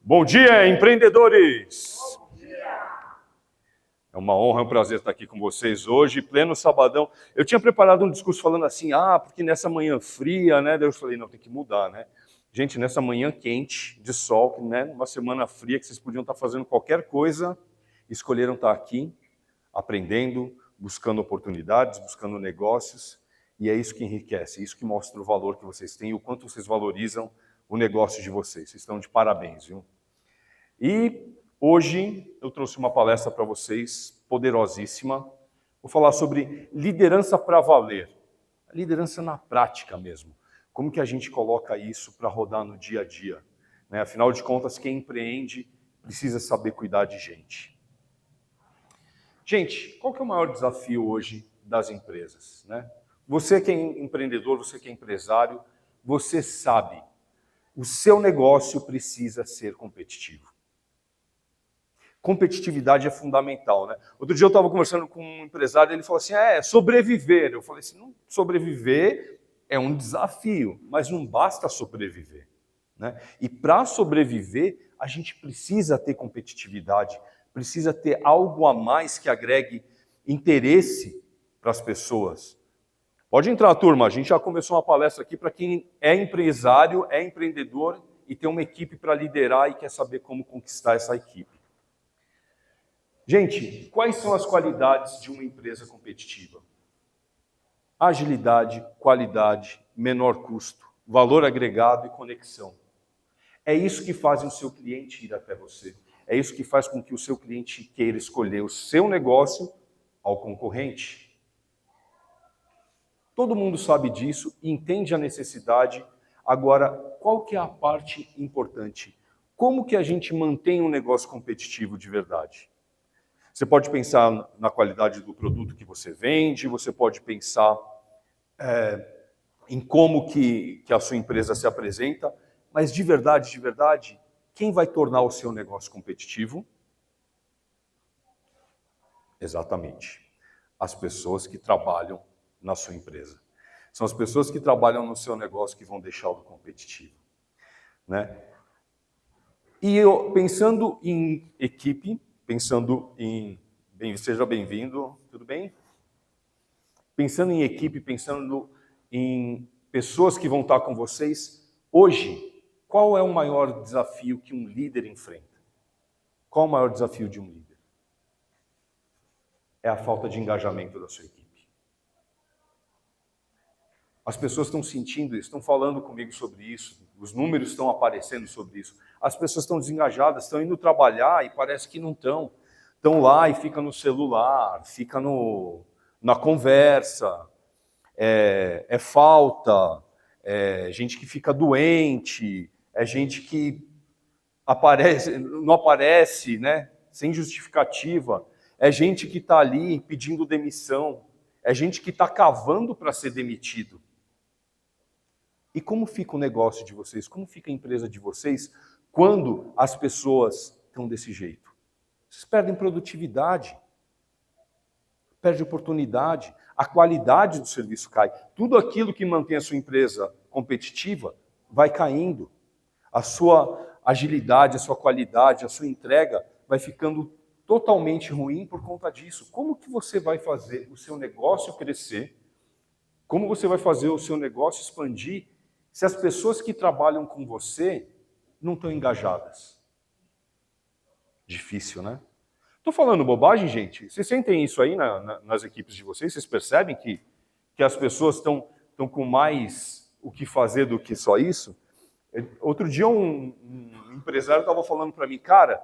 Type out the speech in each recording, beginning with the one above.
Bom dia, empreendedores! Bom dia! É uma honra, é um prazer estar aqui com vocês hoje, pleno sabadão. Eu tinha preparado um discurso falando assim, porque nessa manhã fria, né? Daí eu falei, não, tem que mudar, né? Gente, nessa manhã quente, de sol, né? Uma semana fria, que vocês podiam estar fazendo qualquer coisa, escolheram estar aqui, aprendendo, buscando oportunidades, buscando negócios, e é isso que enriquece, é isso que mostra o valor que vocês têm e o quanto vocês valorizam o negócio de vocês. Vocês estão de parabéns, viu? E hoje eu trouxe uma palestra para vocês, poderosíssima. Vou falar sobre liderança para valer. Liderança na prática mesmo. Como que a gente coloca isso para rodar no dia a dia? Né? Afinal de contas, quem empreende precisa saber cuidar de gente. Gente, qual que é o maior desafio hoje das empresas? Né? Você que é empreendedor, você que é empresário, você sabe, o seu negócio precisa ser competitivo. Competitividade é fundamental, né? Outro dia eu estava conversando com um empresário e ele falou assim, sobreviver. Eu falei assim, não, sobreviver é um desafio, mas não basta sobreviver, né? E para sobreviver, a gente precisa ter competitividade, precisa ter algo a mais que agregue interesse para as pessoas. Pode entrar, turma, a gente já começou uma palestra aqui para quem é empresário, é empreendedor e tem uma equipe para liderar e quer saber como conquistar essa equipe. Gente, quais são as qualidades de uma empresa competitiva? Agilidade, qualidade, menor custo, valor agregado e conexão. É isso que faz o seu cliente ir até você. É isso que faz com que o seu cliente queira escolher o seu negócio ao concorrente. Todo mundo sabe disso e entende a necessidade. Agora, qual que é a parte importante? Como que a gente mantém um negócio competitivo de verdade? Você pode pensar na qualidade do produto que você vende, você pode pensar em como que a sua empresa se apresenta, mas de verdade, quem vai tornar o seu negócio competitivo? Exatamente, as pessoas que trabalham na sua empresa. São as pessoas que trabalham no seu negócio que vão deixá-lo competitivo, né? E eu, pensando em equipe, seja bem-vindo, tudo bem? Pensando em equipe, pensando em pessoas que vão estar com vocês, hoje, qual é o maior desafio que um líder enfrenta? Qual é o maior desafio de um líder? É a falta de engajamento da sua equipe. As pessoas estão sentindo isso, estão falando comigo sobre isso, os números estão aparecendo sobre isso. As pessoas estão desengajadas, estão indo trabalhar e parece que não estão. Estão lá e fica no celular, fica na conversa, é falta, é gente que fica doente, é gente que não aparece, né, sem justificativa, é gente que está ali pedindo demissão, é gente que está cavando para ser demitido. E como fica o negócio de vocês? Como fica a empresa de vocês quando as pessoas estão desse jeito? Vocês perdem produtividade, perdem oportunidade, a qualidade do serviço cai. Tudo aquilo que mantém a sua empresa competitiva vai caindo. A sua agilidade, a sua qualidade, a sua entrega vai ficando totalmente ruim por conta disso. Como que você vai fazer o seu negócio crescer? Como você vai fazer o seu negócio expandir se as pessoas que trabalham com você não estão engajadas? Difícil, né? Estou falando bobagem, gente? Vocês sentem isso aí nas equipes de vocês? Vocês percebem que as pessoas estão com mais o que fazer do que só isso? Outro dia um empresário estava falando para mim, cara,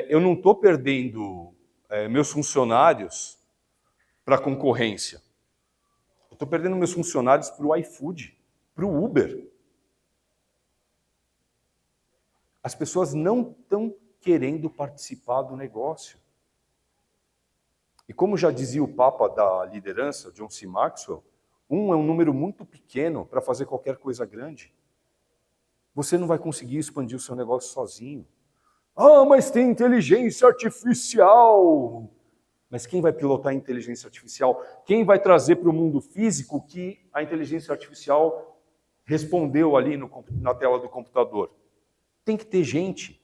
eu não estou perdendo meus funcionários para a concorrência. Eu estou perdendo meus funcionários para o iFood, para o Uber. As pessoas não estão querendo participar do negócio. E como já dizia o Papa da liderança, John C. Maxwell, é um número muito pequeno para fazer qualquer coisa grande. Você não vai conseguir expandir o seu negócio sozinho. Mas tem inteligência artificial. Mas quem vai pilotar a inteligência artificial? Quem vai trazer para o mundo físico o que a inteligência artificial respondeu ali na tela do computador? Tem que ter gente.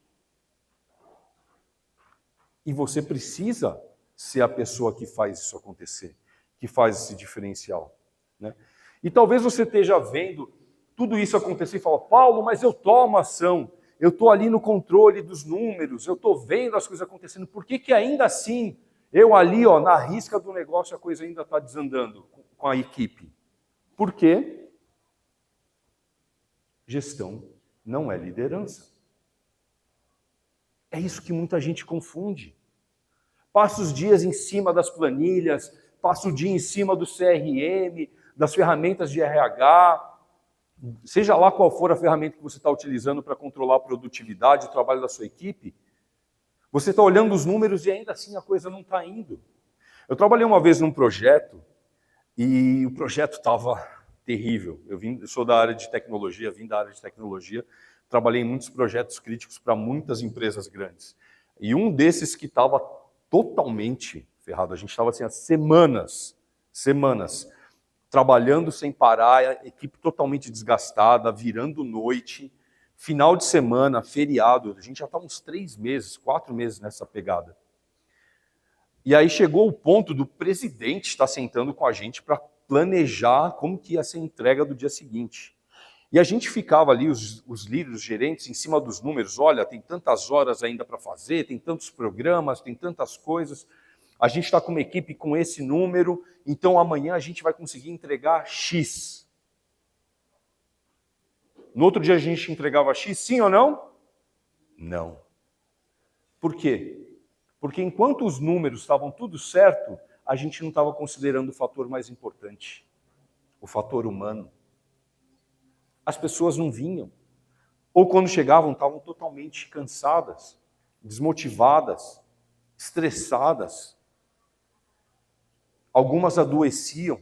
E você precisa ser a pessoa que faz isso acontecer, que faz esse diferencial, né? E talvez você esteja vendo tudo isso acontecer e fala, Paulo, mas eu tomo ação, eu estou ali no controle dos números, eu estou vendo as coisas acontecendo, por que que ainda assim, eu ali, ó, na risca do negócio, a coisa ainda está desandando com a equipe? Por quê? Gestão não é liderança. É isso que muita gente confunde. Passa os dias em cima das planilhas, passa o dia em cima do CRM, das ferramentas de RH, seja lá qual for a ferramenta que você está utilizando para controlar a produtividade, o trabalho da sua equipe, você está olhando os números e ainda assim a coisa não está indo. Eu trabalhei uma vez num projeto e o projeto estava terrível. Eu sou da área de tecnologia, vim da área de tecnologia, trabalhei em muitos projetos críticos para muitas empresas grandes. E um desses que estava totalmente ferrado, a gente estava assim há semanas, trabalhando sem parar, a equipe totalmente desgastada, virando noite, final de semana, feriado, a gente já estava uns 3 meses, 4 meses nessa pegada. E aí chegou o ponto do presidente estar sentando com a gente para planejar como que ia ser a entrega do dia seguinte. E a gente ficava ali, os líderes, os gerentes, em cima dos números, olha, tem tantas horas ainda para fazer, tem tantos programas, tem tantas coisas, a gente está com uma equipe com esse número, então amanhã a gente vai conseguir entregar X. No outro dia a gente entregava X, sim ou não? Não. Por quê? Porque enquanto os números estavam tudo certo, a gente não estava considerando o fator mais importante, o fator humano. As pessoas não vinham. Ou quando chegavam, estavam totalmente cansadas, desmotivadas, estressadas. Algumas adoeciam,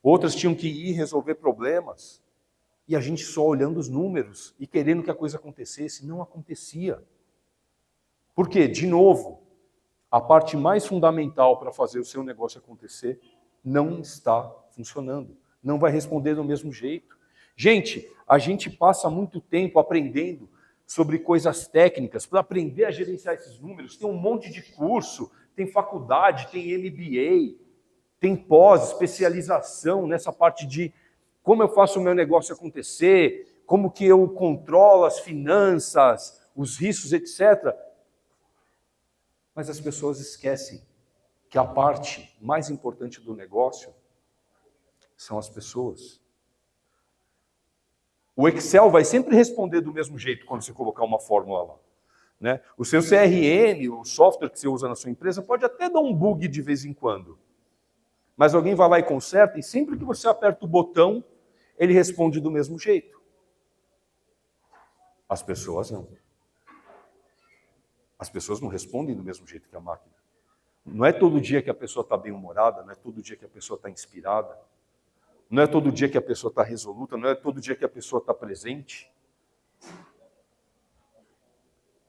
outras tinham que ir resolver problemas. E a gente só olhando os números e querendo que a coisa acontecesse, não acontecia. Por quê? De novo, a parte mais fundamental para fazer o seu negócio acontecer não está funcionando. Não vai responder do mesmo jeito. Gente, a gente passa muito tempo aprendendo sobre coisas técnicas, para aprender a gerenciar esses números. Tem um monte de curso, tem faculdade, tem MBA, tem pós, especialização nessa parte de como eu faço o meu negócio acontecer, como que eu controlo as finanças, os riscos, etc. Mas as pessoas esquecem que a parte mais importante do negócio são as pessoas. O Excel vai sempre responder do mesmo jeito quando você colocar uma fórmula lá, né? O seu CRM, o software que você usa na sua empresa, pode até dar um bug de vez em quando. Mas alguém vai lá e conserta, e sempre que você aperta o botão, ele responde do mesmo jeito. As pessoas não. As pessoas não respondem do mesmo jeito que a máquina. Não é todo dia que a pessoa está bem-humorada, não é todo dia que a pessoa está inspirada, não é todo dia que a pessoa está resoluta, não é todo dia que a pessoa está presente.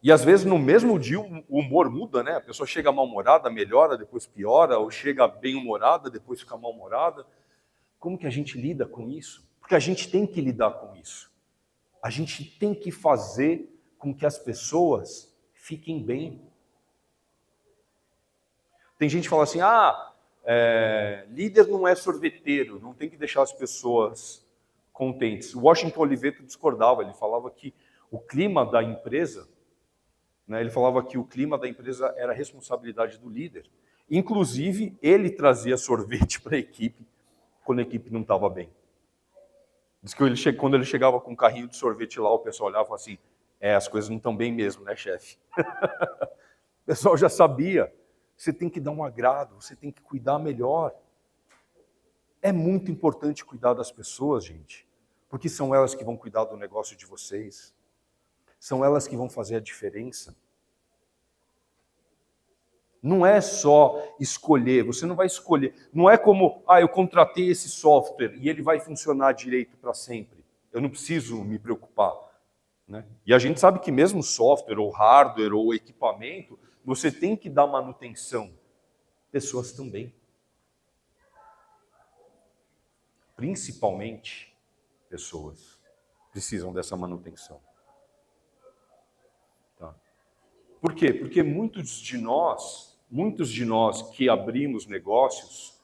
E às vezes no mesmo dia o humor muda, né? A pessoa chega mal-humorada, melhora, depois piora, ou chega bem-humorada, depois fica mal-humorada. Como que a gente lida com isso? Porque a gente tem que lidar com isso. A gente tem que fazer com que as pessoas fiquem bem. Tem gente que fala assim, líder não é sorveteiro, não tem que deixar as pessoas contentes. O Washington Oliveto discordava, ele falava que o clima da empresa, né, ele falava que o clima da empresa era responsabilidade do líder. Inclusive, ele trazia sorvete para a equipe quando a equipe não estava bem. Diz que quando ele chegava com um carrinho de sorvete lá, o pessoal olhava e falava assim, as coisas não estão bem mesmo, né, chefe? O pessoal já sabia. Você tem que dar um agrado, você tem que cuidar melhor. É muito importante cuidar das pessoas, gente, porque são elas que vão cuidar do negócio de vocês. São elas que vão fazer a diferença. Não é só escolher, você não vai escolher. Não é como, eu contratei esse software e ele vai funcionar direito para sempre. Eu não preciso me preocupar, né? E a gente sabe que mesmo software, ou hardware, ou equipamento, você tem que dar manutenção. Pessoas também. Principalmente, pessoas precisam dessa manutenção. Tá? Por quê? Porque muitos de nós que abrimos negócios,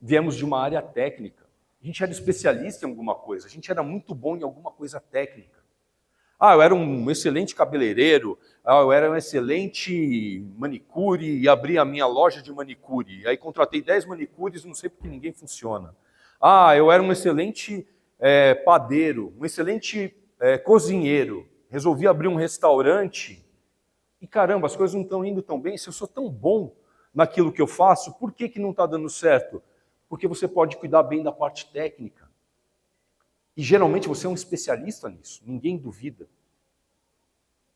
viemos de uma área técnica. A gente era especialista em alguma coisa, a gente era muito bom em alguma coisa técnica. Eu era um excelente cabeleireiro, eu era um excelente manicure e abri a minha loja de manicure. Aí contratei 10 manicures, não sei porque ninguém funciona. Eu era um excelente padeiro, um excelente cozinheiro. Resolvi abrir um restaurante e caramba, as coisas não estão indo tão bem. Se eu sou tão bom naquilo que eu faço, por que não está dando certo? Porque você pode cuidar bem da parte técnica. E geralmente você é um especialista nisso, ninguém duvida.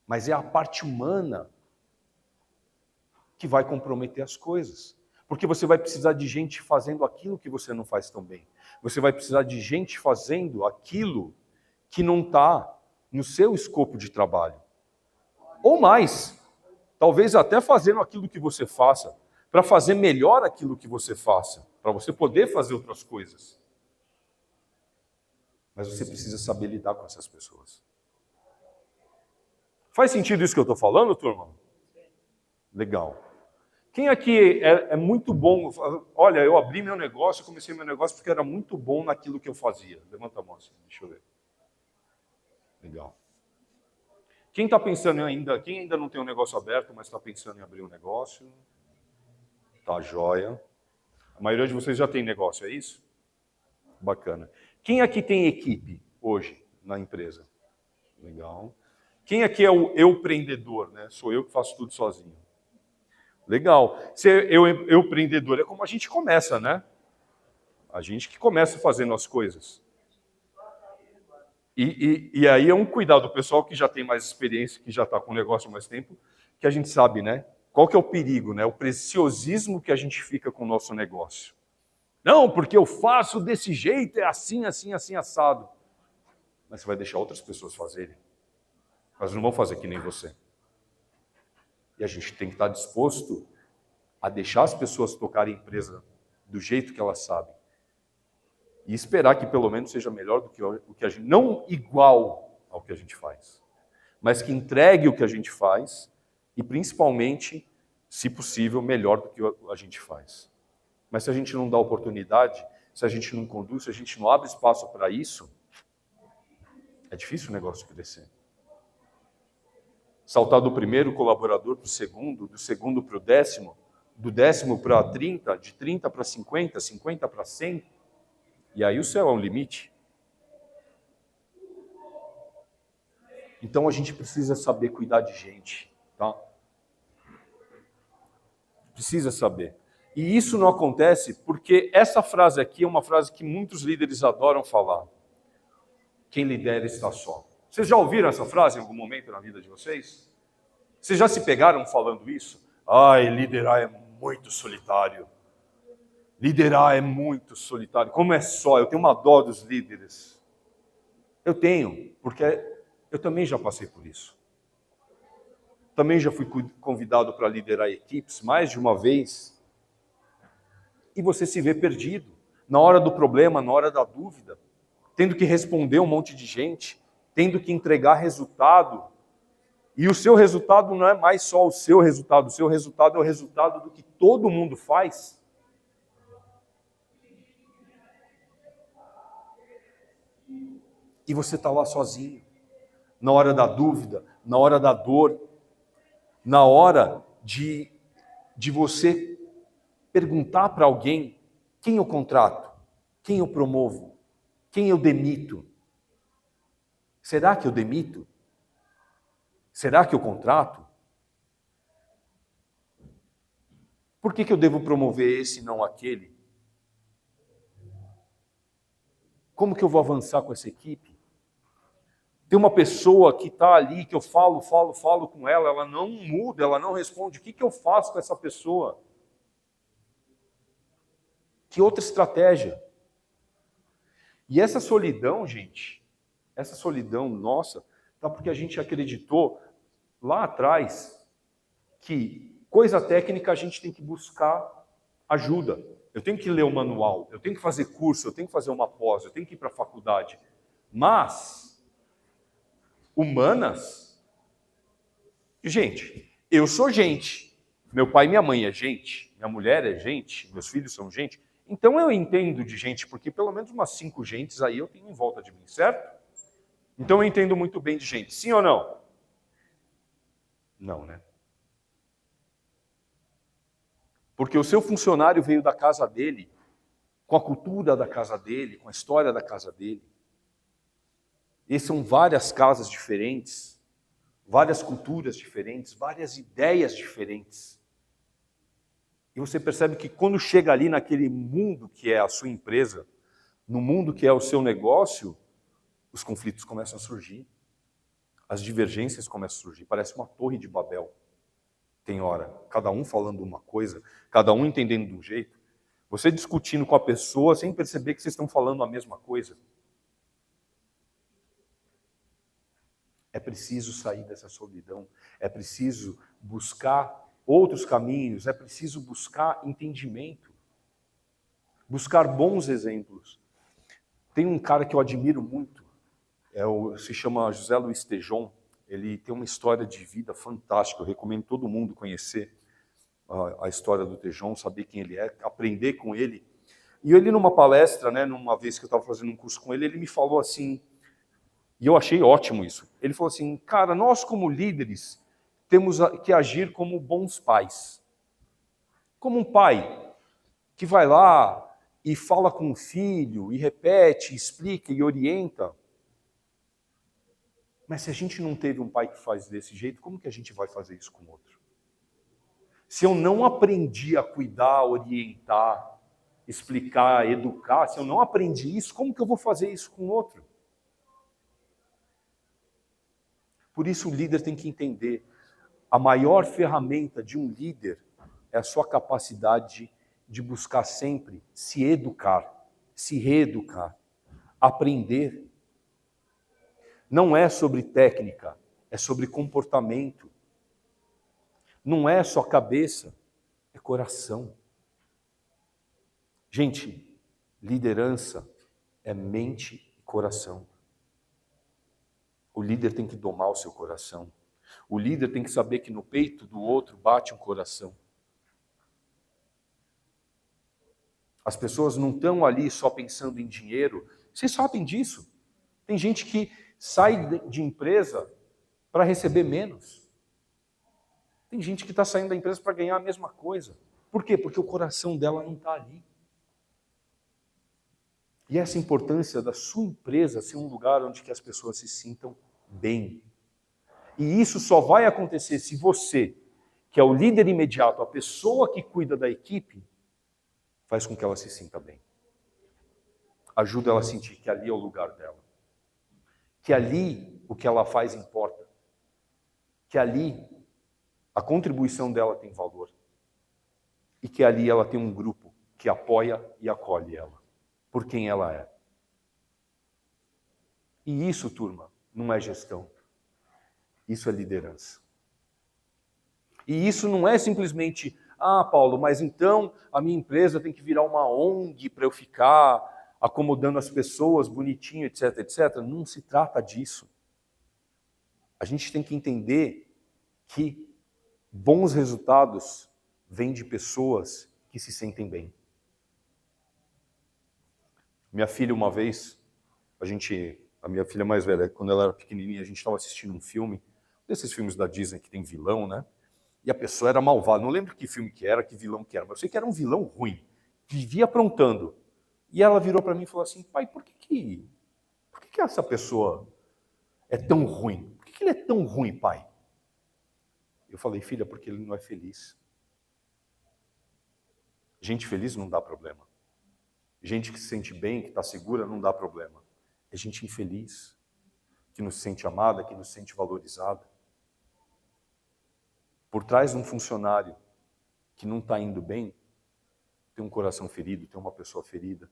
Mas é a parte humana que vai comprometer as coisas. Porque você vai precisar de gente fazendo aquilo que você não faz tão bem. Você vai precisar de gente fazendo aquilo que não está no seu escopo de trabalho. Ou mais, talvez até fazendo aquilo que você faça, para fazer melhor aquilo que você faça, para você poder fazer outras coisas. Mas você precisa saber lidar com essas pessoas. Faz sentido isso que eu estou falando, turma? Legal. Quem aqui é muito bom? Olha, eu abri meu negócio, comecei meu negócio porque era muito bom naquilo que eu fazia. Levanta a mão assim, deixa eu ver. Legal. Quem está pensando ainda, quem ainda não tem um negócio aberto, mas está pensando em abrir um negócio? Tá joia. A maioria de vocês já tem negócio, é isso? Bacana. Quem aqui tem equipe hoje na empresa? Legal. Quem aqui é o empreendedor, né? Sou eu que faço tudo sozinho. Legal. Ser eu empreendedor é como a gente começa, né? A gente que começa fazendo as coisas. E aí é um cuidado do pessoal que já tem mais experiência, que já está com o negócio há mais tempo, que a gente sabe, né? Qual que é o perigo, né? O preciosismo que a gente fica com o nosso negócio. Não, porque eu faço desse jeito, é assim, assim, assim, assado. Mas você vai deixar outras pessoas fazerem. Elas não vão fazer que nem você. E a gente tem que estar disposto a deixar as pessoas tocarem a empresa do jeito que elas sabem. E esperar que pelo menos seja melhor do que o que a gente... Não igual ao que a gente faz, mas que entregue o que a gente faz e principalmente, se possível, melhor do que a gente faz. Mas se a gente não dá oportunidade, se a gente não conduz, se a gente não abre espaço para isso, é difícil o negócio crescer. Saltar do primeiro colaborador para o segundo, do segundo para o décimo, do décimo para 30, de 30 para 50, 50 para 100, e aí o céu é um limite. Então a gente precisa saber cuidar de gente, tá? Precisa saber. E isso não acontece porque essa frase aqui é uma frase que muitos líderes adoram falar. Quem lidera está só. Vocês já ouviram essa frase em algum momento na vida de vocês? Vocês já se pegaram falando isso? Liderar é muito solitário. Liderar é muito solitário. Como é só? Eu tenho uma dó dos líderes. Eu tenho, porque eu também já passei por isso. Também já fui convidado para liderar equipes mais de uma vez. E você se vê perdido. Na hora do problema, na hora da dúvida. Tendo que responder um monte de gente. Tendo que entregar resultado. E o seu resultado não é mais só o seu resultado é o resultado do que todo mundo faz. E você está lá sozinho, na hora da dúvida, na hora da dor, na hora de você perguntar para alguém quem eu contrato, quem eu promovo, quem eu demito. Será que eu demito? Será que eu contrato? Por que eu devo promover esse e não aquele? Como que eu vou avançar com essa equipe? Tem uma pessoa que está ali, que eu falo com ela, ela não muda, ela não responde. O que eu faço com essa pessoa? Que outra estratégia? E essa solidão, gente, essa solidão nossa, tá porque a gente acreditou lá atrás que coisa técnica a gente tem que buscar ajuda. Eu tenho que ler o manual, eu tenho que fazer curso, eu tenho que fazer uma pós, eu tenho que ir para a faculdade. Mas humanas, gente, Eu sou gente. Meu pai e minha mãe é gente. Minha mulher é gente. Meus filhos são gente. Então eu entendo de gente, porque pelo menos umas 5 gentes aí eu tenho em volta de mim, certo? Então eu entendo muito bem de gente. Sim ou não? Não, né? Porque o seu funcionário veio da casa dele, com a cultura da casa dele, com a história da casa dele. E são várias casas diferentes, várias culturas diferentes, várias ideias diferentes. E você percebe que quando chega ali naquele mundo que é a sua empresa, no mundo que é o seu negócio, os conflitos começam a surgir, as divergências começam a surgir, parece uma torre de Babel. Tem hora, cada um falando uma coisa, cada um entendendo de um jeito, você discutindo com a pessoa sem perceber que vocês estão falando a mesma coisa. É preciso sair dessa solidão, é preciso buscar outros caminhos, é preciso buscar entendimento, buscar bons exemplos. Tem um cara que eu admiro muito, se chama José Luiz Tejon. Ele tem uma história de vida fantástica, eu recomendo todo mundo conhecer a história do Tejon, saber quem ele é, aprender com ele. E ele numa palestra, né, numa vez que eu estava fazendo um curso com ele, ele me falou assim, e eu achei ótimo isso. Ele falou assim, cara, nós como líderes temos que agir como bons pais. Como um pai que vai lá e fala com o filho, e repete, explica e orienta. Mas se a gente não teve um pai que faz desse jeito, como que a gente vai fazer isso com o outro? Se eu não aprendi a cuidar, orientar, explicar, educar, se eu não aprendi isso, como que eu vou fazer isso com o outro? Por isso o líder tem que entender, a maior ferramenta de um líder é a sua capacidade de buscar sempre se educar, se reeducar, aprender. Não é sobre técnica, é sobre comportamento. Não é só cabeça, é coração. Gente, liderança é mente e coração. O líder tem que domar o seu coração. O líder tem que saber que no peito do outro bate um coração. As pessoas não estão ali só pensando em dinheiro. Vocês sabem disso. Tem gente que sai de empresa para receber menos. Tem gente que está saindo da empresa para ganhar a mesma coisa. Por quê? Porque o coração dela não está ali. E essa importância da sua empresa ser um lugar onde que as pessoas se sintam bem. E isso só vai acontecer se você, que é o líder imediato, a pessoa que cuida da equipe, faz com que ela se sinta bem. Ajuda ela a sentir que ali é o lugar dela. Que ali o que ela faz importa. Que ali a contribuição dela tem valor. E que ali ela tem um grupo que apoia e acolhe ela, por quem ela é. E isso, turma, não é gestão. Isso é liderança. E isso não é simplesmente, Paulo, mas então a minha empresa tem que virar uma ONG para eu ficar acomodando as pessoas bonitinho, etc, etc. Não se trata disso. A gente tem que entender que bons resultados vêm de pessoas que se sentem bem. Minha filha, uma vez, a minha filha mais velha, quando ela era pequenininha, a gente estava assistindo um filme, desses filmes da Disney que tem vilão, né? E a pessoa era malvada. Não lembro que filme que era, que vilão que era, mas eu sei que era um vilão ruim, vivia aprontando. E ela virou para mim e falou assim, pai, por que essa pessoa é tão ruim? Por que ele é tão ruim, pai? Eu falei, filha, porque ele não é feliz. Gente feliz não dá problema. Gente que se sente bem, que está segura, não dá problema. É gente infeliz, que não se sente amada, que não se sente valorizada. Por trás de um funcionário que não está indo bem, tem um coração ferido, tem uma pessoa ferida.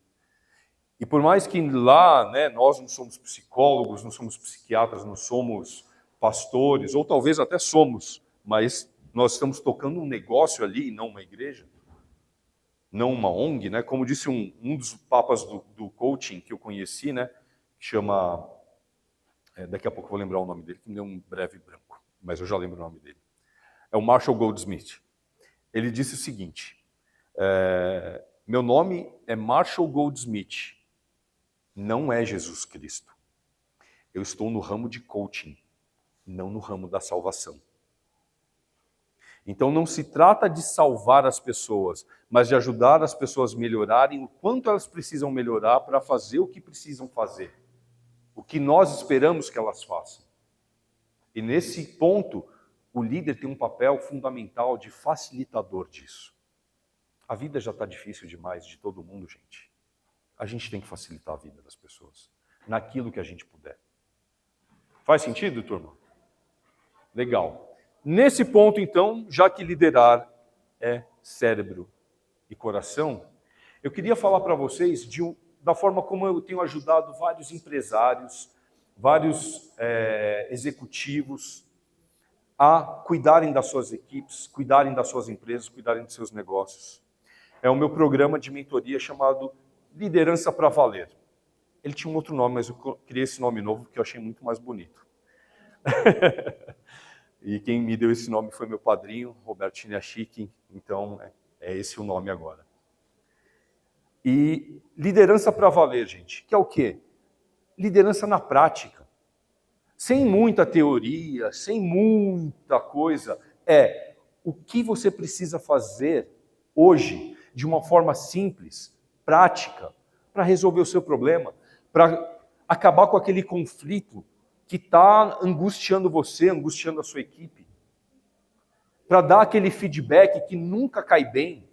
E por mais que lá, né, nós não somos psicólogos, não somos psiquiatras, não somos pastores, ou talvez até somos, mas nós estamos tocando um negócio ali e não uma igreja, não uma ONG, né? Como disse um dos papas do coaching que eu conheci, né, que chama, daqui a pouco eu vou lembrar o nome dele, que me deu um breve branco, mas eu já lembro o nome dele. É o Marshall Goldsmith. Ele disse o seguinte, meu nome é Marshall Goldsmith, não é Jesus Cristo. Eu estou no ramo de coaching, não no ramo da salvação. Então não se trata de salvar as pessoas, mas de ajudar as pessoas a melhorarem o quanto elas precisam melhorar para fazer o que precisam fazer. O que nós esperamos que elas façam. E nesse ponto, o líder tem um papel fundamental de facilitador disso. A vida já está difícil demais de todo mundo, gente. A gente tem que facilitar a vida das pessoas, naquilo que a gente puder. Faz sentido, turma? Legal. Nesse ponto, então, já que liderar é cérebro e coração, eu queria falar para vocês da forma como eu tenho ajudado vários empresários, vários executivos a cuidarem das suas equipes, cuidarem das suas empresas, cuidarem dos seus negócios. É o meu programa de mentoria chamado Liderança para Valer. Ele tinha um outro nome, mas eu criei esse nome novo porque eu achei muito mais bonito. E quem me deu esse nome foi meu padrinho, Roberto Chiniachique, então é esse o nome agora. E liderança para valer, gente, que é o quê? Liderança na prática. Sem muita teoria, sem muita coisa. É o que você precisa fazer hoje de uma forma simples, prática, para resolver o seu problema, para acabar com aquele conflito que está angustiando você, angustiando a sua equipe. Para dar aquele feedback que nunca cai bem.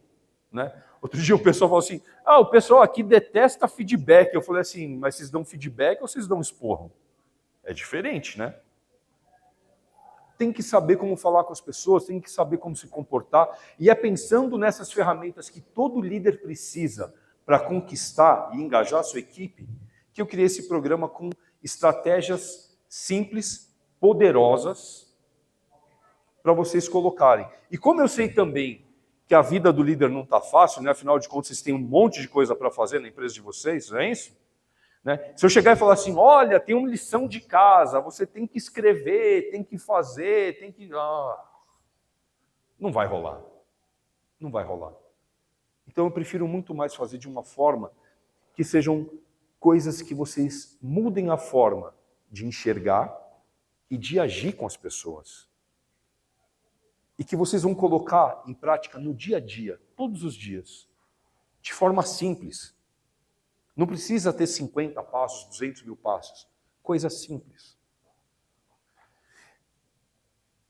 Né? Outro dia o pessoal falou assim, o pessoal aqui detesta feedback. Eu falei assim, mas vocês dão feedback ou vocês dão esporro? É diferente, né? Tem que saber como falar com as pessoas, tem que saber como se comportar. E é pensando nessas ferramentas que todo líder precisa para conquistar e engajar a sua equipe, que eu criei esse programa com estratégias simples, poderosas, para vocês colocarem. E como eu sei também que a vida do líder não está fácil, né? Afinal de contas, vocês têm um monte de coisa para fazer na empresa de vocês, não é isso? Né? Se eu chegar e falar assim, olha, tem uma lição de casa, você tem que escrever, tem que fazer, tem que... não vai rolar. Não vai rolar. Então eu prefiro muito mais fazer de uma forma que sejam coisas que vocês mudem a forma de enxergar e de agir com as pessoas. E que vocês vão colocar em prática no dia a dia, todos os dias, de forma simples. Não precisa ter 50 passos, 200 mil passos. Coisa simples.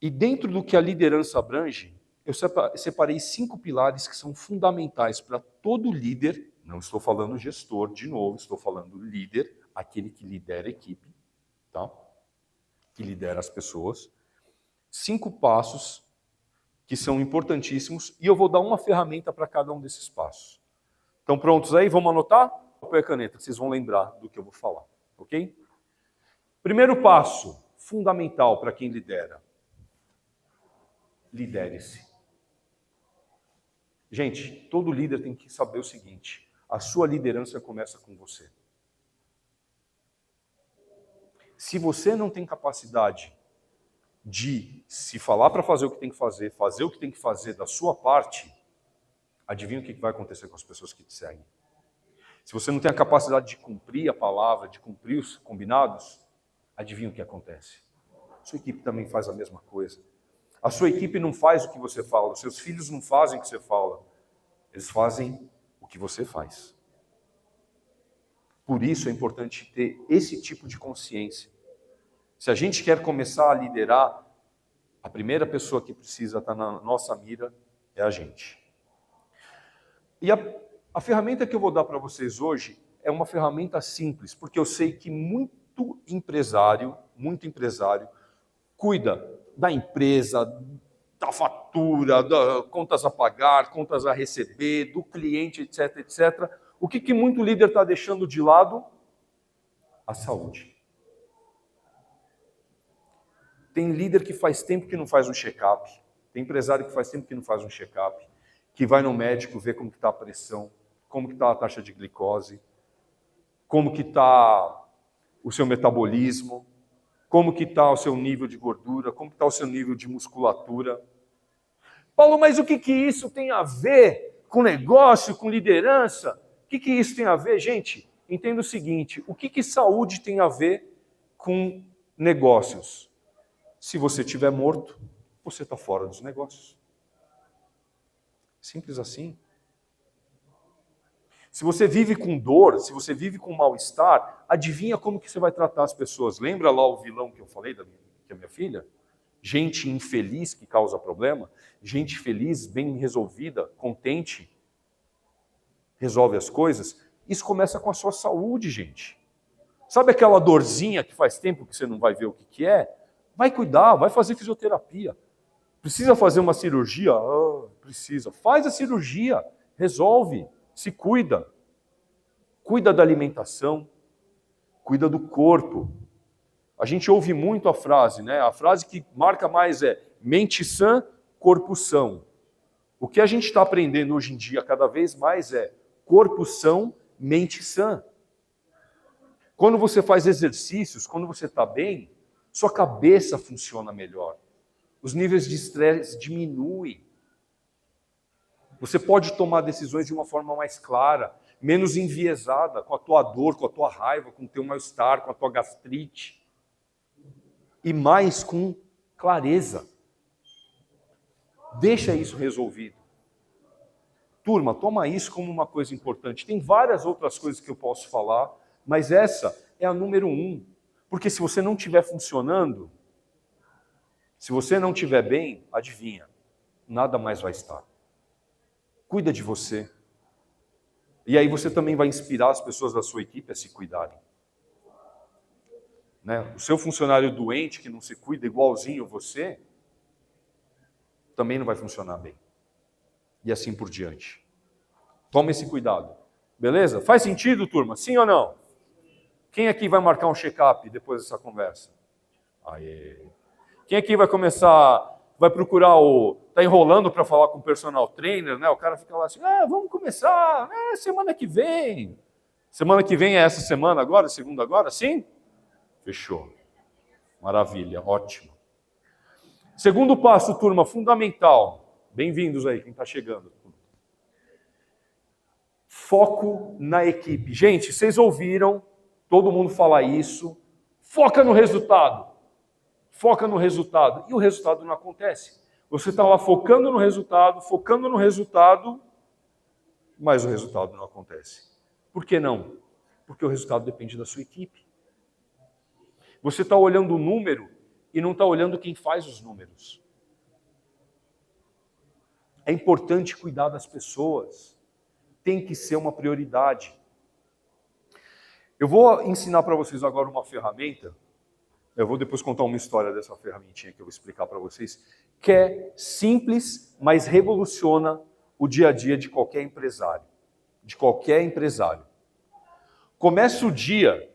E dentro do que a liderança abrange, eu separei 5 pilares que são fundamentais para todo líder, não estou falando gestor, de novo, estou falando líder, aquele que lidera a equipe, tá? Que lidera as pessoas. 5 passos que são importantíssimos e eu vou dar uma ferramenta para cada um desses passos. Estão prontos aí? Vamos anotar? Papel e caneta, vocês vão lembrar do que eu vou falar, ok? Primeiro passo, fundamental para quem lidera. Lidere-se. Gente, todo líder tem que saber o seguinte, a sua liderança começa com você. Se você não tem capacidade de se falar para fazer o que tem que fazer o que tem que fazer da sua parte, adivinha o que vai acontecer com as pessoas que te seguem? Se você não tem a capacidade de cumprir a palavra, de cumprir os combinados, adivinha o que acontece? A sua equipe também faz a mesma coisa. A sua equipe não faz o que você fala, os seus filhos não fazem o que você fala, eles fazem o que você faz. Por isso é importante ter esse tipo de consciência. Se a gente quer começar a liderar, a primeira pessoa que precisa estar na nossa mira é a gente. E a ferramenta que eu vou dar para vocês hoje é uma ferramenta simples, porque eu sei que muito empresário cuida da empresa, da fatura, das contas a pagar, contas a receber, do cliente, etc, etc. O que muito líder está deixando de lado? A saúde. Tem líder que faz tempo que não faz um check-up, tem empresário que faz tempo que não faz um check-up, que vai no médico ver como está a pressão, como está a taxa de glicose, como que está o seu metabolismo, como que está o seu nível de gordura, como que está o seu nível de musculatura. Paulo, mas o que isso tem a ver com negócio, com liderança? O que isso tem a ver? Gente, entenda o seguinte, o que saúde tem a ver com negócios? Se você estiver morto, você está fora dos negócios. Simples assim. Se você vive com dor, se você vive com mal-estar, adivinha como que você vai tratar as pessoas? Lembra lá o vilão que eu falei, que é minha filha? Gente infeliz que causa problema, gente feliz, bem resolvida, contente, resolve as coisas. Isso começa com a sua saúde, gente. Sabe aquela dorzinha que faz tempo que você não vai ver o que é? Vai cuidar, vai fazer fisioterapia. Precisa fazer uma cirurgia? Precisa. Faz a cirurgia, resolve, se cuida. Cuida da alimentação, cuida do corpo. A gente ouve muito a frase, né? A frase que marca mais é mente sã, corpo são. O que a gente está aprendendo hoje em dia cada vez mais é corpo são, mente sã. Quando você faz exercícios, quando você está bem, sua cabeça funciona melhor. Os níveis de estresse diminuem. Você pode tomar decisões de uma forma mais clara, menos enviesada, com a tua dor, com a tua raiva, com o teu mal-estar, com a tua gastrite. E mais com clareza. Deixa isso resolvido. Turma, toma isso como uma coisa importante. Tem várias outras coisas que eu posso falar, mas essa é a número 1. Porque se você não estiver funcionando, se você não estiver bem, adivinha, nada mais vai estar. Cuida de você. E aí você também vai inspirar as pessoas da sua equipe a se cuidarem. Né? O seu funcionário doente, que não se cuida igualzinho você, também não vai funcionar bem. E assim por diante. Tome esse cuidado. Beleza? Faz sentido, turma? Sim ou não? Quem aqui vai marcar um check-up depois dessa conversa? Aê. Quem aqui vai começar, vai procurar tá enrolando para falar com o personal trainer, né? O cara fica lá assim, vamos começar, semana que vem. Semana que vem é essa semana agora, segunda agora, sim? Fechou. Maravilha, ótimo. Segundo passo, turma, fundamental. Bem-vindos aí, quem está chegando. Foco na equipe. Gente, vocês ouviram todo mundo falar isso. Foca no resultado. Foca no resultado. E o resultado não acontece. Você está lá focando no resultado, mas o resultado não acontece. Por que não? Porque o resultado depende da sua equipe. Você está olhando o número e não está olhando quem faz os números. É importante cuidar das pessoas. Tem que ser uma prioridade. Eu vou ensinar para vocês agora uma ferramenta. Eu vou depois contar uma história dessa ferramentinha que eu vou explicar para vocês, que é simples, mas revoluciona o dia a dia de qualquer empresário. De qualquer empresário. Começa o dia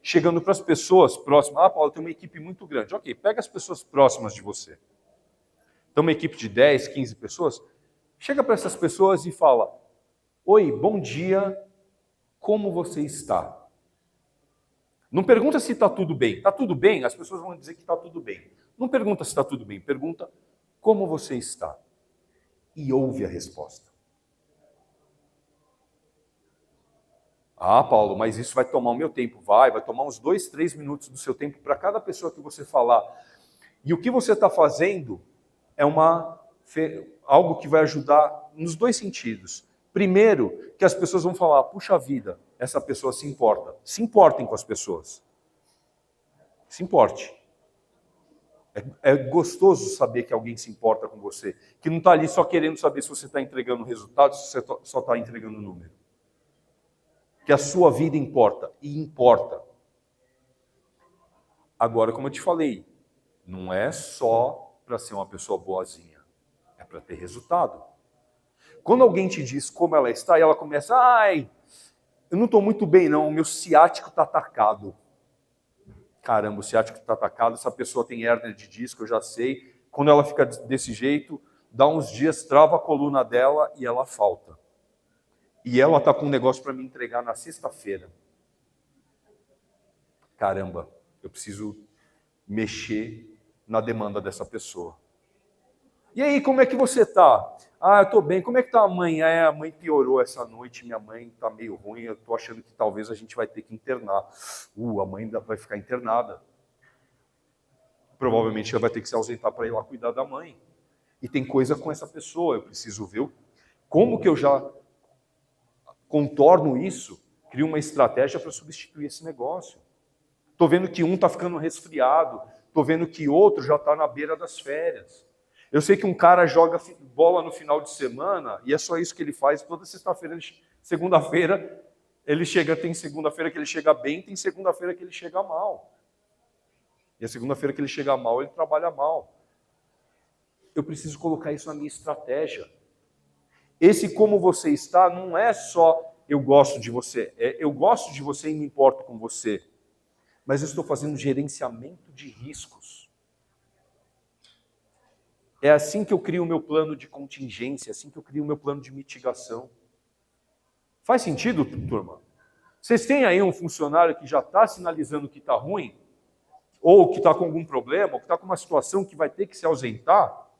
chegando para as pessoas próximas. Paulo, tem uma equipe muito grande. Ok, pega as pessoas próximas de você. Então, uma equipe de 10, 15 pessoas. Chega para essas pessoas e fala, oi, bom dia, como você está? Não pergunta se está tudo bem. Está tudo bem? As pessoas vão dizer que está tudo bem. Não pergunta se está tudo bem, pergunta como você está. E ouve a resposta. Paulo, mas isso vai tomar o meu tempo. Vai tomar uns 2, 3 minutos do seu tempo para cada pessoa que você falar. E o que você está fazendo é algo que vai ajudar nos 2 sentidos. Primeiro, que as pessoas vão falar, puxa vida, essa pessoa se importa. Se importem com as pessoas. Se importe. É gostoso saber que alguém se importa com você, que não está ali só querendo saber se você está entregando resultados, se você só está entregando número. Que a sua vida importa, e importa. Agora, como eu te falei, não é só para ser uma pessoa boazinha, é para ter resultado. Quando alguém te diz como ela está, e ela começa, eu não estou muito bem não, o meu ciático está atacado. Caramba, o ciático está atacado, essa pessoa tem hérnia de disco, eu já sei. Quando ela fica desse jeito, dá uns dias, trava a coluna dela e ela falta. E ela está com um negócio para me entregar na sexta-feira. Caramba, eu preciso mexer na demanda dessa pessoa. E aí, como é que você está? Ah, eu estou bem. Como é que está a mãe? A mãe piorou essa noite, minha mãe está meio ruim, eu estou achando que talvez a gente vai ter que internar. A mãe vai ficar internada. Provavelmente ela vai ter que se ausentar para ir lá cuidar da mãe. E tem coisa com essa pessoa, eu preciso ver como que eu já contorno isso, crio uma estratégia para substituir esse negócio. Estou vendo que um está ficando resfriado, estou vendo que outro já está na beira das férias. Eu sei que um cara joga bola no final de semana e é só isso que ele faz. Toda sexta-feira, segunda-feira, ele chega, tem segunda-feira que ele chega bem, tem segunda-feira que ele chega mal. E a segunda-feira que ele chega mal, ele trabalha mal. Eu preciso colocar isso na minha estratégia. Esse como você está não é só eu gosto de você, eu gosto de você e me importo com você. Mas eu estou fazendo gerenciamento de riscos. É assim que eu crio o meu plano de contingência, é assim que eu crio o meu plano de mitigação. Faz sentido, turma? Vocês têm aí um funcionário que já está sinalizando que está ruim? Ou que está com algum problema, ou que está com uma situação que vai ter que se ausentar?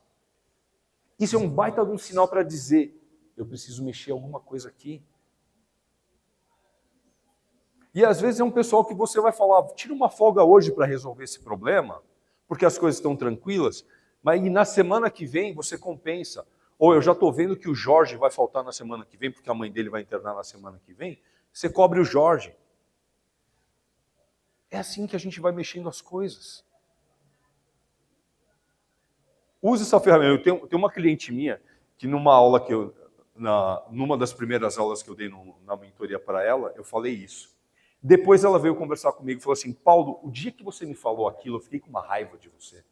Isso é um baita de um sinal para dizer, eu preciso mexer alguma coisa aqui. E às vezes é um pessoal que você vai falar, tira uma folga hoje para resolver esse problema, porque as coisas estão tranquilas, mas na semana que vem você compensa. Ou eu já estou vendo que o Jorge vai faltar na semana que vem, porque a mãe dele vai internar na semana que vem, você cobre o Jorge. É assim que a gente vai mexendo as coisas. Use essa ferramenta. Eu tenho uma cliente minha que numa aula que numa das primeiras aulas que eu dei na mentoria para ela, eu falei isso. Depois ela veio conversar comigo e falou assim, Paulo, o dia que você me falou aquilo, eu fiquei com uma raiva de você.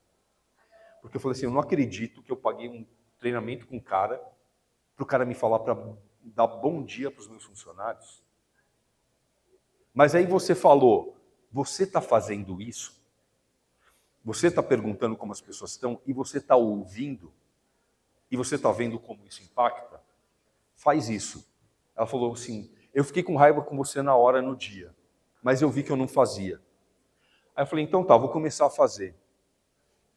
Porque eu falei assim, eu não acredito que eu paguei um treinamento com um cara, para o cara me falar para dar bom dia para os meus funcionários. Mas aí você falou, você está fazendo isso? Você está perguntando como as pessoas estão e você está ouvindo? E você está vendo como isso impacta? Faz isso. Ela falou assim, eu fiquei com raiva com você na hora, no dia, mas eu vi que eu não fazia. Aí eu falei, então tá, vou começar a fazer.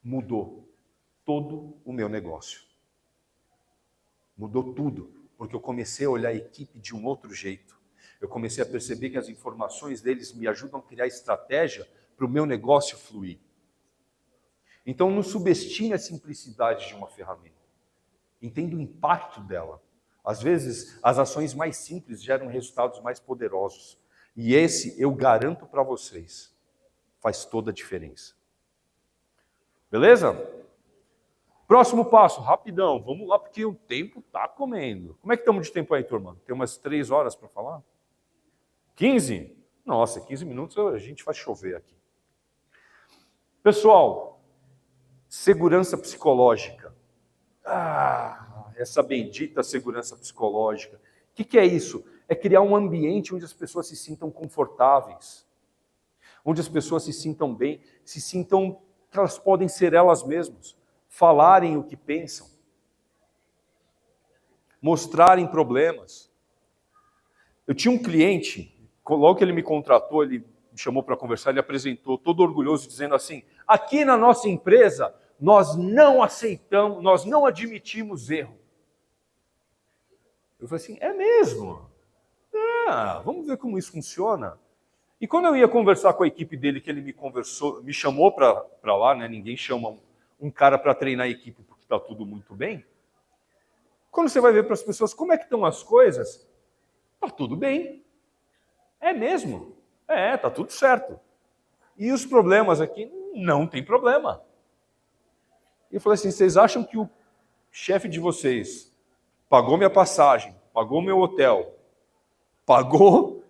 Mudou todo o meu negócio. Mudou tudo, porque eu comecei a olhar a equipe de um outro jeito. Eu comecei a perceber que as informações deles me ajudam a criar estratégia para o meu negócio fluir. Então não subestime a simplicidade de uma ferramenta. Entenda o impacto dela. Às vezes, as ações mais simples geram resultados mais poderosos. E esse, eu garanto para vocês, faz toda a diferença. Beleza? Próximo passo, rapidão. Vamos lá, porque o tempo está comendo. Como é que estamos de tempo aí, turma? Tem umas 3 horas para falar? 15? Nossa, 15 minutos a gente faz chover aqui. Pessoal, segurança psicológica. Essa bendita segurança psicológica. O que é isso? É criar um ambiente onde as pessoas se sintam confortáveis, onde as pessoas se sintam bem, se sintam que elas podem ser elas mesmas, falarem o que pensam, mostrarem problemas. Eu tinha um cliente, logo que ele me contratou, ele me chamou para conversar, ele apresentou todo orgulhoso, dizendo assim, aqui na nossa empresa, nós não aceitamos, nós não admitimos erro. Eu falei assim, é mesmo? Vamos ver como isso funciona. E quando eu ia conversar com a equipe dele, que ele me chamou para lá, né? Ninguém chama um cara para treinar a equipe porque está tudo muito bem. Quando você vai ver para as pessoas como é que estão as coisas, está tudo bem. É mesmo? Está tudo certo. E os problemas aqui, não tem problema. E eu falei assim, vocês acham que o chefe de vocês pagou minha passagem, pagou meu hotel, pagou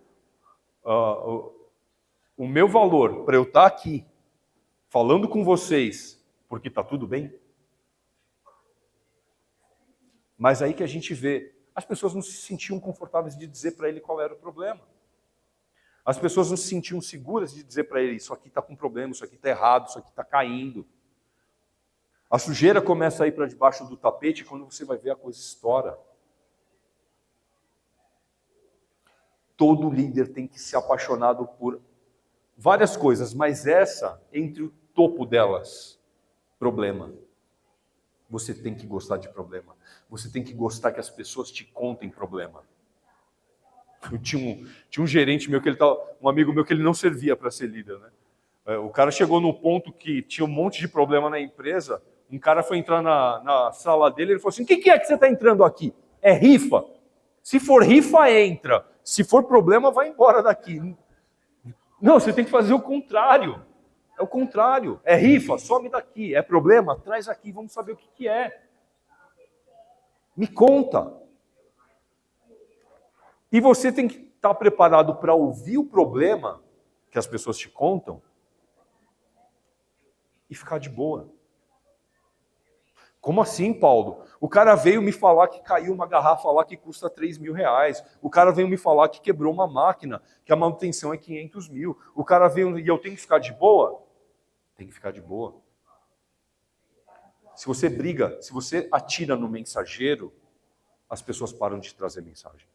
o meu valor para eu estar aqui falando com vocês porque está tudo bem? Mas aí que a gente vê, as pessoas não se sentiam confortáveis de dizer para ele qual era o problema. As pessoas não se sentiam seguras de dizer para ele, isso aqui está com problema, isso aqui está errado, isso aqui está caindo. A sujeira começa a ir para debaixo do tapete e quando você vai ver a coisa estoura. Todo líder tem que ser apaixonado por várias coisas, mas essa, entre o topo delas, problema. Você tem que gostar de problema. Você tem que gostar que as pessoas te contem problema. Eu tinha um gerente meu, um amigo meu, que ele não servia para ser líder, né? O cara chegou num ponto que tinha um monte de problema na empresa. Um cara foi entrar na sala dele, ele falou assim: o que é que você está entrando aqui? É rifa. Se for rifa, entra. Se for problema, vai embora daqui. Não, você tem que fazer o contrário. É o contrário. É rifa, some daqui. É problema, traz aqui, vamos saber o que é. Me conta. E você tem que estar preparado para ouvir o problema que as pessoas te contam e ficar de boa. Como assim, Paulo? O cara veio me falar que caiu uma garrafa lá que custa 3 mil reais. O cara veio me falar que quebrou uma máquina, que a manutenção é 500 mil. O cara veio e eu tenho que ficar de boa? Tem que ficar de boa. Se você briga, se você atira no mensageiro, as pessoas param de trazer mensagem.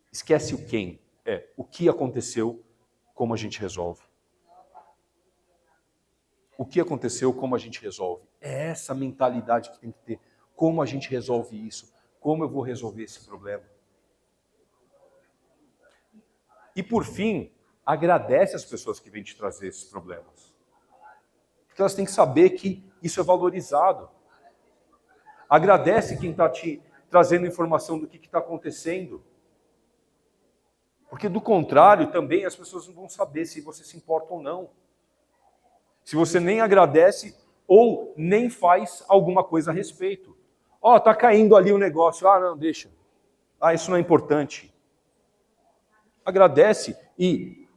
Esquece o quem, o que aconteceu, como a gente resolve. O que aconteceu, como a gente resolve. É essa mentalidade que tem que ter. Como a gente resolve isso? Como eu vou resolver esse problema? E por fim, agradece as pessoas que vêm te trazer esses problemas. Porque elas têm que saber que isso é valorizado. Agradece quem está te trazendo informação do que está acontecendo. Porque do contrário, também as pessoas não vão saber se você se importa ou não. Se você nem agradece ou nem faz alguma coisa a respeito. Tá caindo ali o negócio. Não, deixa. Isso não é importante. Agradece e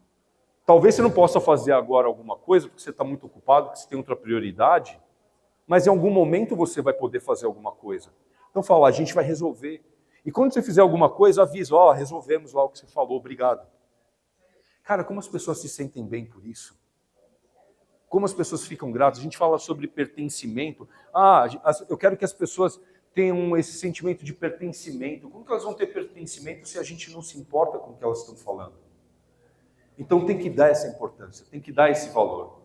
talvez você não possa fazer agora alguma coisa porque você está muito ocupado, porque você tem outra prioridade, mas em algum momento você vai poder fazer alguma coisa. Então fala, a gente vai resolver. E quando você fizer alguma coisa, avisa, resolvemos lá o que você falou, obrigado. Cara, como as pessoas se sentem bem por isso? Como as pessoas ficam gratas? A gente fala sobre pertencimento. Eu quero que as pessoas tenham esse sentimento de pertencimento. Como que elas vão ter pertencimento se a gente não se importa com o que elas estão falando? Então tem que dar essa importância, tem que dar esse valor.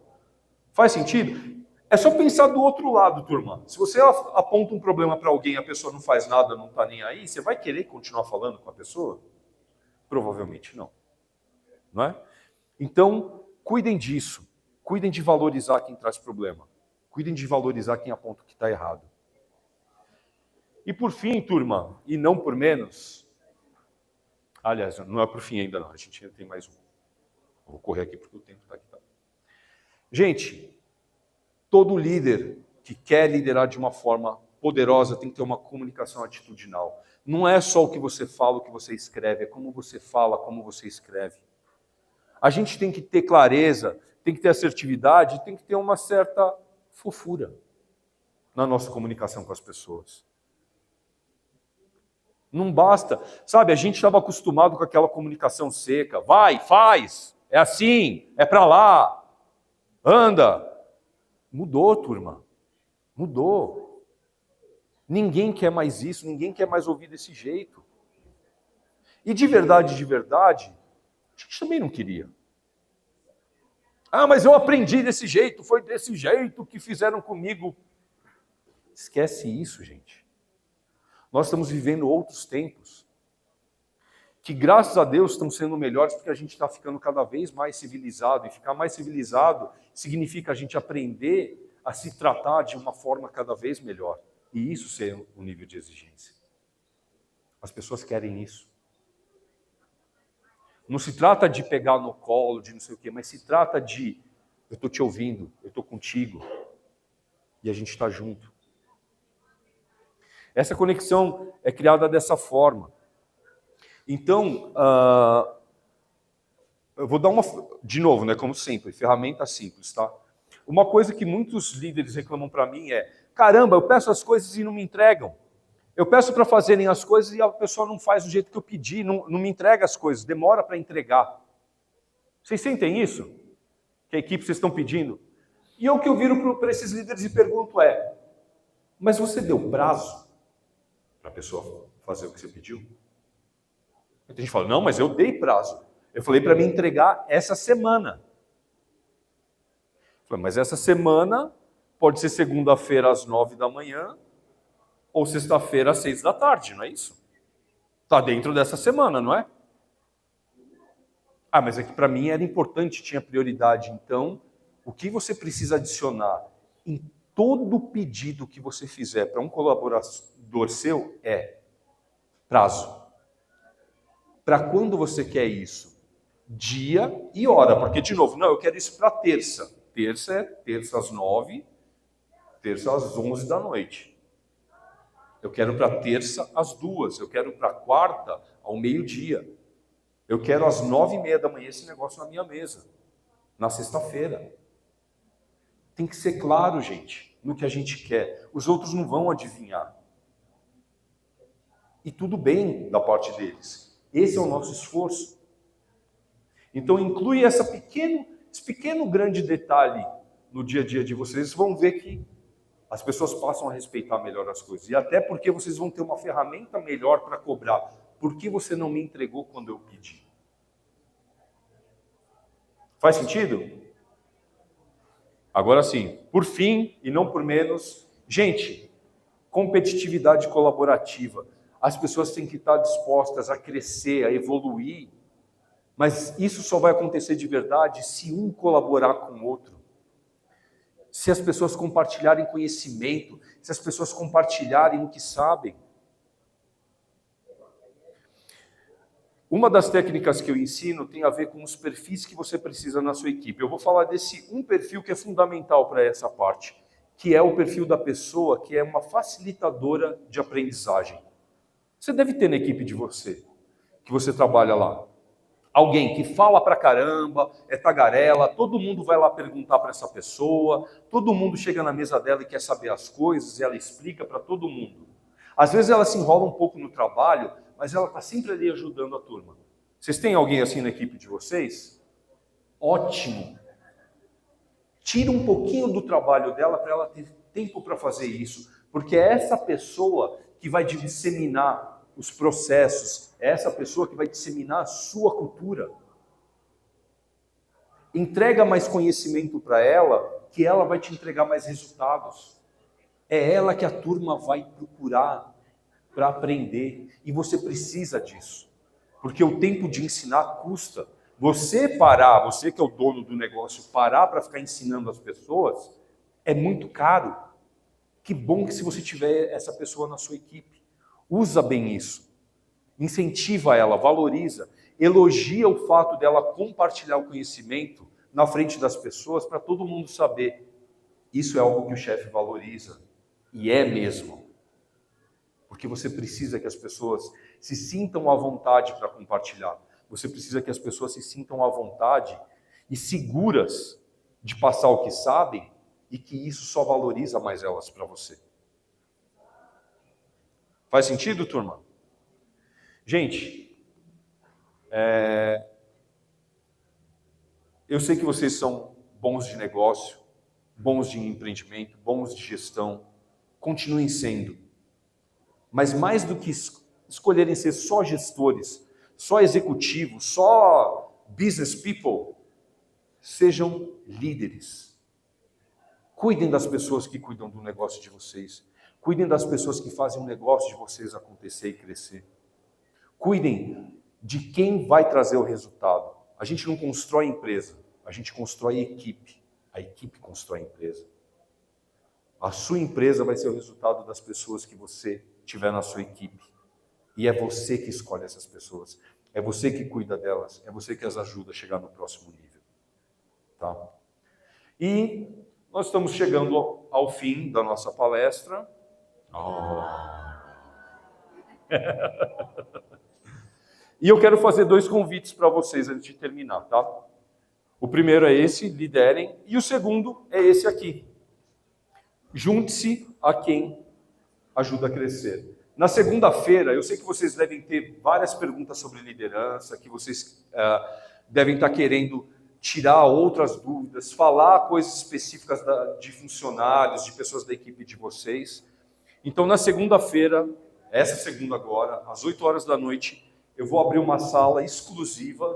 Faz sentido? É só pensar do outro lado, turma. Se você aponta um problema para alguém e a pessoa não faz nada, não está nem aí, você vai querer continuar falando com a pessoa? Provavelmente não. Não é? Então, cuidem disso. Cuidem de valorizar quem traz problema. Cuidem de valorizar quem aponta o que está errado. E por fim, turma, e não por menos... Aliás, não é por fim ainda não, a gente ainda tem mais um. Vou correr aqui porque o tempo está aqui. Tá? Gente... Todo líder que quer liderar de uma forma poderosa tem que ter uma comunicação atitudinal. Não é só o que você fala, o que você escreve, é como você fala, como você escreve. A gente tem que ter clareza, tem que ter assertividade, tem que ter uma certa fofura na nossa comunicação com as pessoas. Não basta, sabe, a gente estava acostumado com aquela comunicação seca. Vai, faz, é assim, é para lá, anda. Mudou, turma. Mudou. Ninguém quer mais isso, ninguém quer mais ouvir desse jeito. E de verdade, a gente também não queria. Mas eu aprendi desse jeito, foi desse jeito que fizeram comigo. Esquece isso, gente. Nós estamos vivendo outros tempos, que graças a Deus estão sendo melhores porque a gente está ficando cada vez mais civilizado, e ficar mais civilizado significa a gente aprender a se tratar de uma forma cada vez melhor, e isso ser um nível de exigência. As pessoas querem isso. Não se trata de pegar no colo, de não sei o quê, mas se trata de, eu estou te ouvindo, eu estou contigo, e a gente está junto. Essa conexão é criada dessa forma. Então, eu vou dar de novo, né, como sempre, ferramenta simples, tá? Uma coisa que muitos líderes reclamam para mim é, caramba, eu peço as coisas e não me entregam. Eu peço para fazerem as coisas e a pessoa não faz do jeito que eu pedi, não me entrega as coisas, demora para entregar. Vocês sentem isso? Que a equipe vocês estão pedindo? E o que eu viro para esses líderes e pergunto mas você deu prazo para a pessoa fazer o que você pediu? A gente fala, não, mas eu dei prazo. Eu falei para me entregar essa semana. Falei, mas essa semana pode ser segunda-feira às 9 da manhã ou sexta-feira às 6 da tarde, não é isso? Está dentro dessa semana, não é? Ah, mas é que para mim era importante, tinha prioridade. Então, o que você precisa adicionar em todo pedido que você fizer para um colaborador seu é prazo. Para quando você quer isso? Dia e hora. Porque, de novo, não, eu quero isso para terça. Terça é terça às 9, terça às 11 da noite. Eu quero para terça às 2. Eu quero para quarta ao meio-dia. Eu quero às 9h30 da manhã esse negócio na minha mesa. Na sexta-feira. Tem que ser claro, gente, no que a gente quer. Os outros não vão adivinhar. E tudo bem da parte deles. Esse é o nosso esforço. Então, inclui esse pequeno grande detalhe no dia a dia de vocês. Vocês vão ver que as pessoas passam a respeitar melhor as coisas. E até porque vocês vão ter uma ferramenta melhor para cobrar. Por que você não me entregou quando eu pedi? Faz sentido? Agora sim, por fim, e não por menos, gente, competitividade colaborativa. As pessoas têm que estar dispostas a crescer, a evoluir, mas isso só vai acontecer de verdade se um colaborar com o outro. Se as pessoas compartilharem conhecimento, se as pessoas compartilharem o que sabem. Uma das técnicas que eu ensino tem a ver com os perfis que você precisa na sua equipe. Eu vou falar desse um perfil que é fundamental para essa parte, que é o perfil da pessoa que é uma facilitadora de aprendizagem. Você deve ter na equipe de você, que você trabalha lá, alguém que fala pra caramba, é tagarela, todo mundo vai lá perguntar para essa pessoa, todo mundo chega na mesa dela e quer saber as coisas, e ela explica para todo mundo. Às vezes ela se enrola um pouco no trabalho, mas ela está sempre ali ajudando a turma. Vocês têm alguém assim na equipe de vocês? Ótimo! Tira um pouquinho do trabalho dela para ela ter tempo para fazer isso, porque é essa pessoa que vai disseminar os processos, é essa pessoa que vai disseminar a sua cultura. Entrega mais conhecimento para ela, que ela vai te entregar mais resultados. É ela que a turma vai procurar para aprender, e você precisa disso, porque o tempo de ensinar custa. Você parar, você que é o dono do negócio, parar para ficar ensinando as pessoas, é muito caro. Que bom que se você tiver essa pessoa na sua equipe, usa bem isso, incentiva ela, valoriza, elogia o fato dela compartilhar o conhecimento na frente das pessoas para todo mundo saber. Isso é algo que o chefe valoriza, e é mesmo. Porque você precisa que as pessoas se sintam à vontade para compartilhar. Você precisa que as pessoas se sintam à vontade e seguras de passar o que sabem e que isso só valoriza mais elas para você. Faz sentido, turma? Gente, eu sei que vocês são bons de negócio, bons de empreendimento, bons de gestão. Continuem sendo. Mas mais do que escolherem ser só gestores, só executivos, só business people, sejam líderes. Cuidem das pessoas que cuidam do negócio de vocês. Cuidem das pessoas que fazem o negócio de vocês acontecer e crescer. Cuidem de quem vai trazer o resultado. A gente não constrói empresa, a gente constrói equipe. A equipe constrói empresa. A sua empresa vai ser o resultado das pessoas que você tiver na sua equipe. E é você que escolhe essas pessoas. É você que cuida delas. É você que as ajuda a chegar no próximo nível. Tá? E nós estamos chegando ao fim da nossa palestra. E eu quero fazer 2 convites para vocês antes de terminar, tá? O primeiro é esse, liderem. E o segundo é esse aqui. Junte-se a quem ajuda a crescer. Na segunda-feira, eu sei que vocês devem ter várias perguntas sobre liderança, que vocês devem estar querendo tirar outras dúvidas, falar coisas específicas de funcionários, de pessoas da equipe de vocês. Então, na segunda-feira, essa segunda agora, às 8 horas da noite, eu vou abrir uma sala exclusiva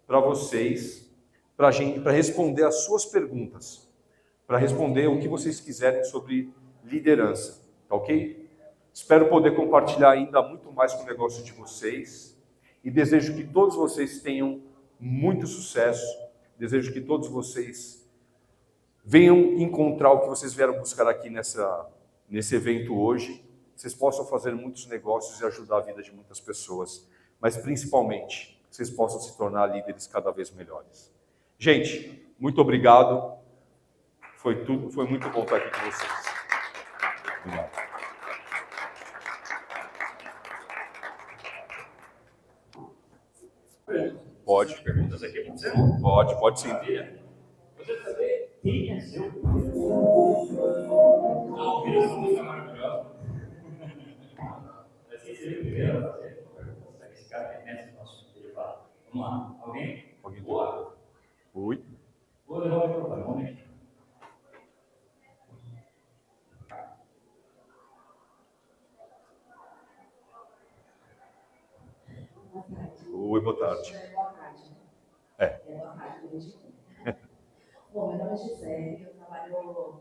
para vocês, para responder as suas perguntas. para responder o que vocês quiserem sobre liderança, tá ok? Espero poder compartilhar ainda muito mais com o negócio de vocês e desejo que todos vocês tenham muito sucesso, desejo que todos vocês venham encontrar o que vocês vieram buscar aqui nesse evento hoje, vocês possam fazer muitos negócios e ajudar a vida de muitas pessoas, mas principalmente, vocês possam se tornar líderes cada vez melhores. Gente, muito obrigado, foi muito bom estar aqui com vocês. Obrigado. Pode. Perguntas aqui, pode ser? Pode sim. Você saber quem é seu? Não, filho, essa música é maravilhosa. Mas quem seria o primeiro a fazer? Esse cara é mestre nosso. Ele fala. Vamos lá. Alguém? Boa. Oi. Vou levar o microfone, vamos ver. Oi, boa tarde. Boa tarde. Boa tarde. Bom, meu nome é Gisele, eu trabalho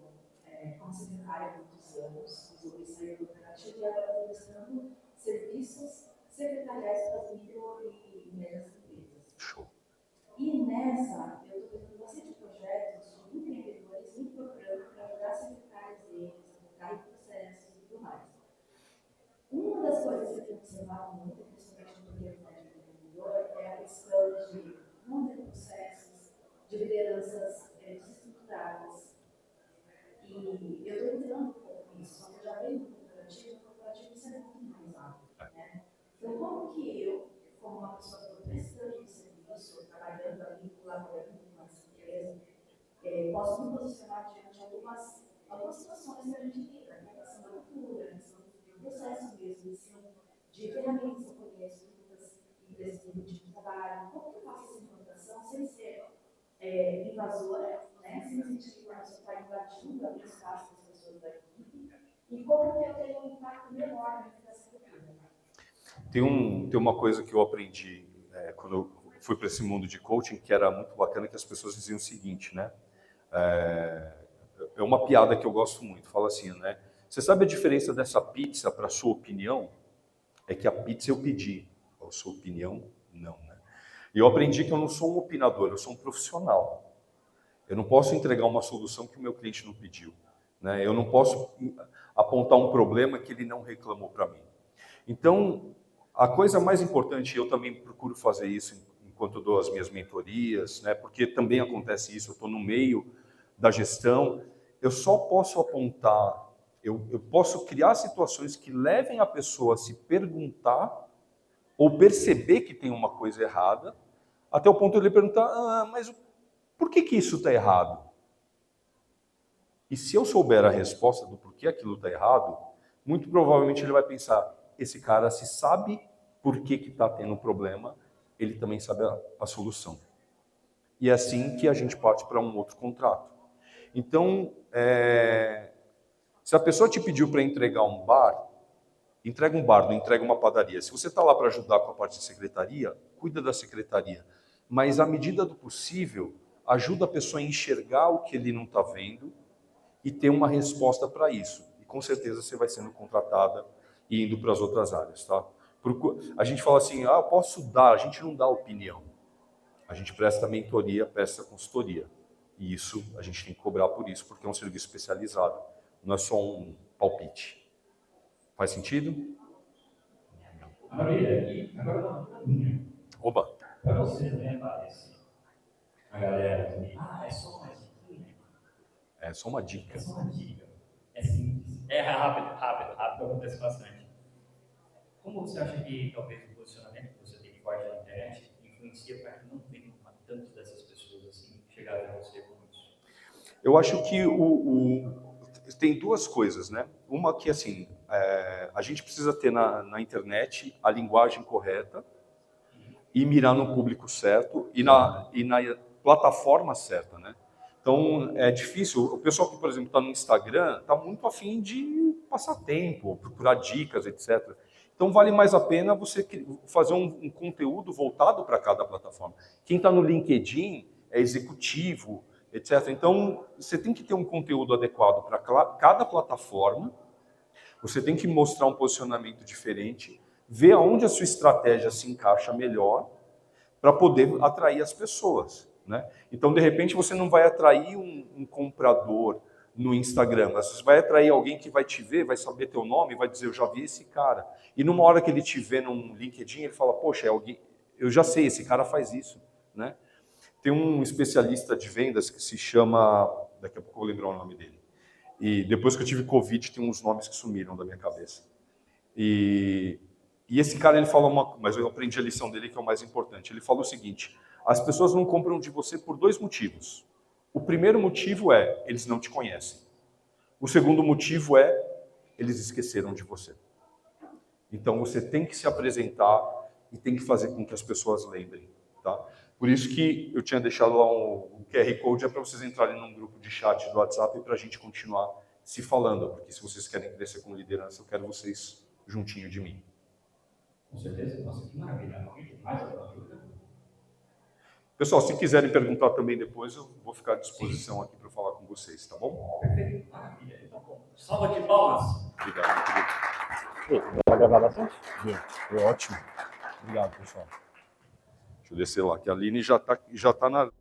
como secretária há muitos anos, resolvi sair do operativo e agora estou prestando serviços secretariais para as micro e médias empresas. Show. E nessa, eu estou fazendo bastante projetos de empreendedores me procurando para ajudar secretários deles, a focar em processos e tudo mais. Uma das coisas que eu tenho observado muito, principalmente no projeto de empreendedor, é a questão de não ter processos, de lideranças desestruturadas. E eu estou entrando um pouco nisso, só que eu já venho do corporativo isso é muito mais rápido. Né? Então, como que eu, como uma pessoa que estou prestando de serviço, trabalhando ali, colaborando com essa empresa, posso me posicionar diante de algumas situações que a gente lida, né? A questão da cultura, a questão do processo mesmo, de ferramentas que eu conheço, muitas empresas do tipo de trabalho, como que eu faço essa implantação sem ser invasora, né? Sem sentir que a pessoa está invadindo ali o espaço das pessoas da equipe, e como que eu tenho um impacto menor dentro dessa cultura. Tem uma coisa que eu aprendi quando eu fui para esse mundo de coaching, que era muito bacana, que as pessoas diziam o seguinte, né? É uma piada que eu gosto muito, fala assim, né? Você sabe a diferença dessa pizza para a sua opinião? É que a pizza eu pedi, a sua opinião, não, né? E eu aprendi que eu não sou um opinador, eu sou um profissional. Eu não posso entregar uma solução que o meu cliente não pediu, né? Eu não posso apontar um problema que ele não reclamou para mim. Então, a coisa mais importante, eu também procuro fazer isso enquanto eu dou as minhas mentorias, né? Porque também acontece isso, eu estou no meio da gestão, eu só posso apontar, eu posso criar situações que levem a pessoa a se perguntar ou perceber que tem uma coisa errada, até o ponto de ele perguntar, mas por que isso está errado? E se eu souber a resposta do porquê aquilo está errado, muito provavelmente ele vai pensar, esse cara se sabe por que está tendo um problema, ele também sabe a solução. E é assim que a gente parte para um outro contrato. Então, se a pessoa te pediu para entregar um bar, entrega um bar, não entrega uma padaria. Se você está lá para ajudar com a parte de secretaria, cuida da secretaria. Mas, à medida do possível, ajuda a pessoa a enxergar o que ele não está vendo e ter uma resposta para isso. E com certeza você vai sendo contratada e indo para as outras áreas, tá? A gente fala assim, eu posso dar, a gente não dá opinião. A gente presta mentoria, presta consultoria. E isso, a gente tem que cobrar por isso, porque é um serviço especializado. Não é só um palpite. Faz sentido? Maravilha. E agora uma pergunta. Oba! Para você, né, parece? A galera, é só uma dica. É só uma dica. É só uma dica. É simples. É rápido, acontece bastante. Como você acha que talvez o posicionamento que você tem forte na internet influencia para que não venham tantas dessas pessoas assim chegarem a você com isso? Eu acho que tem duas coisas, né? Uma que, assim, a gente precisa ter na internet a linguagem correta e mirar no público certo e na plataforma certa, né? Então, é difícil. O pessoal que, por exemplo, está no Instagram está muito afim de passar tempo, procurar dicas, etc. Então, vale mais a pena você fazer um conteúdo voltado para cada plataforma. Quem está no LinkedIn é executivo, etc. Então, você tem que ter um conteúdo adequado para cada plataforma, você tem que mostrar um posicionamento diferente, ver aonde a sua estratégia se encaixa melhor para poder atrair as pessoas, né? Então, de repente, você não vai atrair um comprador no Instagram, mas você vai atrair alguém que vai te ver, vai saber teu nome, vai dizer, eu já vi esse cara. E numa hora que ele te vê num LinkedIn, ele fala, poxa, é alguém, eu já sei, esse cara faz isso, né? Tem um especialista de vendas que se chama, daqui a pouco eu vou lembrar o nome dele. E depois que eu tive Covid, tem uns nomes que sumiram da minha cabeça. E esse cara, ele fala mas eu aprendi a lição dele, que é o mais importante. Ele fala o seguinte, as pessoas não compram de você por 2 motivos. O primeiro motivo é, eles não te conhecem. O segundo motivo é, eles esqueceram de você. Então, você tem que se apresentar e tem que fazer com que as pessoas lembrem, tá? Por isso que eu tinha deixado lá um QR Code, é para vocês entrarem num grupo de chat do WhatsApp para a gente continuar se falando, porque se vocês querem crescer como liderança, eu quero vocês juntinho de mim. Com certeza. Nossa, que maravilha. Alguém tem mais alguma dúvida? Pessoal, se quiserem perguntar também depois, eu vou ficar à disposição aqui para falar com vocês, tá bom? Perfeito. Maravilha. Então, bom. Salva de palmas. Obrigado. Vai gravar bastante? Foi ótimo. Obrigado, pessoal. Deixa eu descer lá, que a Aline já tá na...